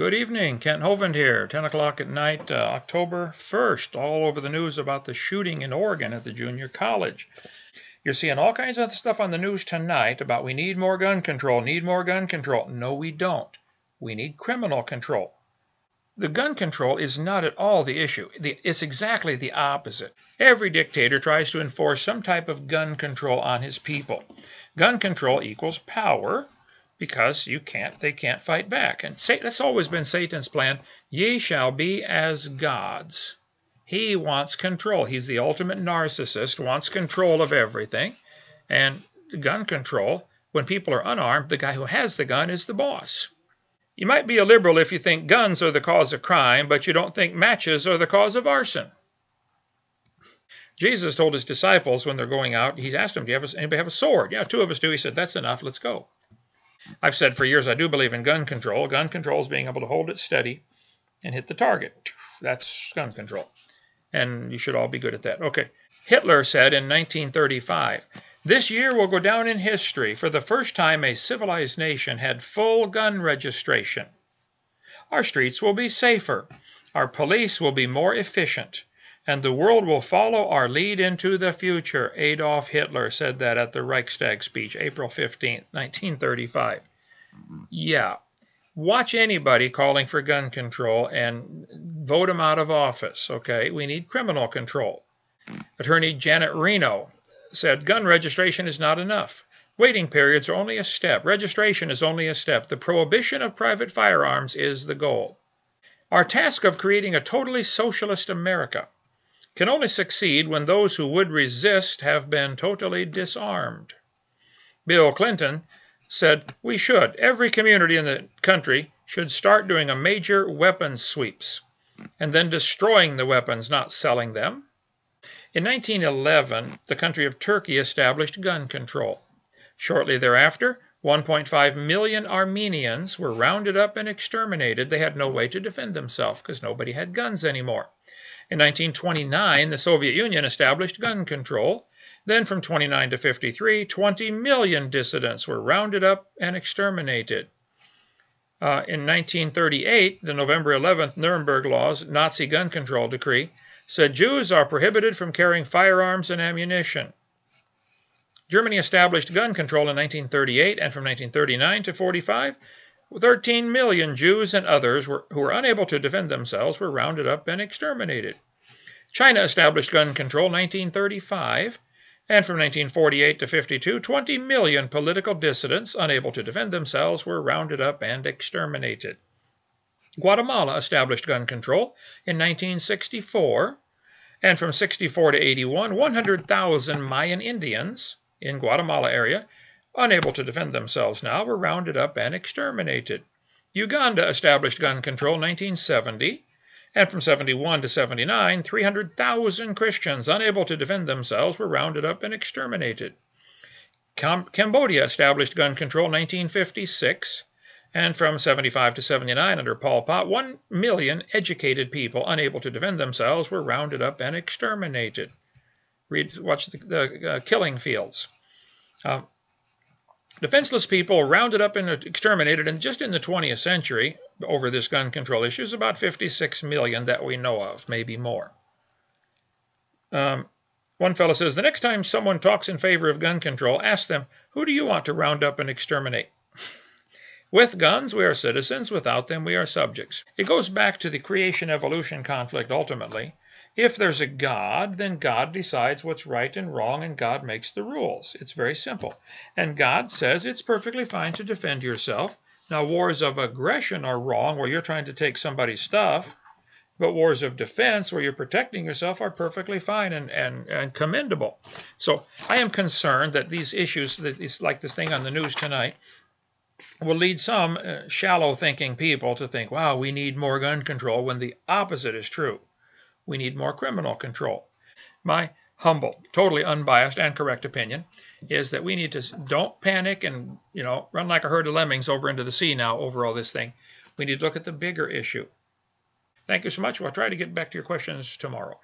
Good evening, Kent Hovind here, 10 o'clock at night, October 1st, all over the news about the shooting in Oregon at the junior college. You're seeing all kinds of stuff on the news tonight about we need more gun control, need more gun control. No, we don't. We need criminal control. The gun control is not at all the issue. It's exactly the opposite. Every dictator tries to enforce some type of gun control on his people. Gun control equals power, because they can't fight back. And that's always been Satan's plan. Ye shall be as gods. He wants control. He's the ultimate narcissist, wants control of everything. And gun control, when people are unarmed, the guy who has the gun is the boss. You might be a liberal if you think guns are the cause of crime, but you don't think matches are the cause of arson. Jesus told his disciples when they're going out, he asked them, anybody have a sword? Yeah, 2 of us do. He said, that's enough, let's go. I've said for years I do believe in gun control. Gun control is being able to hold it steady and hit the target. That's gun control. And you should all be good at that. Okay. Hitler said in 1935, this year will go down in history. For the first time, a civilized nation had full gun registration. Our streets will be safer. Our police will be more efficient. And the world will follow our lead into the future. Adolf Hitler said that at the Reichstag speech, April 15, 1935. Yeah. Watch anybody calling for gun control and vote them out of office, okay? We need criminal control. Attorney Janet Reno said gun registration is not enough. Waiting periods are only a step. Registration is only a step. The prohibition of private firearms is the goal. Our task of creating a totally socialist America can only succeed when those who would resist have been totally disarmed. Bill Clinton said every community in the country should start doing a major weapons sweeps and then destroying the weapons, not selling them. In 1911, the country of Turkey established gun control. Shortly thereafter, 1.5 million Armenians were rounded up and exterminated. They had no way to defend themselves because nobody had guns anymore. In 1929, the Soviet Union established gun control. Then from 29 to 53, 20 million dissidents were rounded up and exterminated. In 1938, the November 11th Nuremberg Laws, Nazi gun control decree, said Jews are prohibited from carrying firearms and ammunition. Germany established gun control in 1938, and from 1939 to 45, 13 million Jews and others who were unable to defend themselves were rounded up and exterminated. China established gun control in 1935, and from 1948 to 52, 20 million political dissidents unable to defend themselves were rounded up and exterminated. Guatemala established gun control in 1964, and from 64 to 81, 100,000 Mayan Indians in Guatemala area, unable to defend themselves now, were rounded up and exterminated. Uganda established gun control in 1970, and from 71 to 79, 300,000 Christians unable to defend themselves were rounded up and exterminated. Cambodia established gun control in 1956, and from 75 to 79 under Pol Pot, 1 million educated people unable to defend themselves were rounded up and exterminated. Watch the killing fields. Defenseless people rounded up and exterminated, and just in the 20th century, over this gun control issue, is about 56 million that we know of, maybe more. One fellow says, the next time someone talks in favor of gun control, ask them, who do you want to round up and exterminate? With guns, we are citizens. Without them, we are subjects. It goes back to the creation-evolution conflict, ultimately. If there's a God, then God decides what's right and wrong, and God makes the rules. It's very simple. And God says it's perfectly fine to defend yourself. Now, wars of aggression are wrong, where you're trying to take somebody's stuff, but wars of defense, where you're protecting yourself, are perfectly fine and commendable. So I am concerned that these issues, like this thing on the news tonight, will lead some shallow-thinking people to think, wow, we need more gun control, when the opposite is true. We need more criminal control. My humble, totally unbiased and correct opinion is that we need to don't panic and, run like a herd of lemmings over into the sea now over all this thing. We need to look at the bigger issue. Thank you so much. We'll try to get back to your questions tomorrow.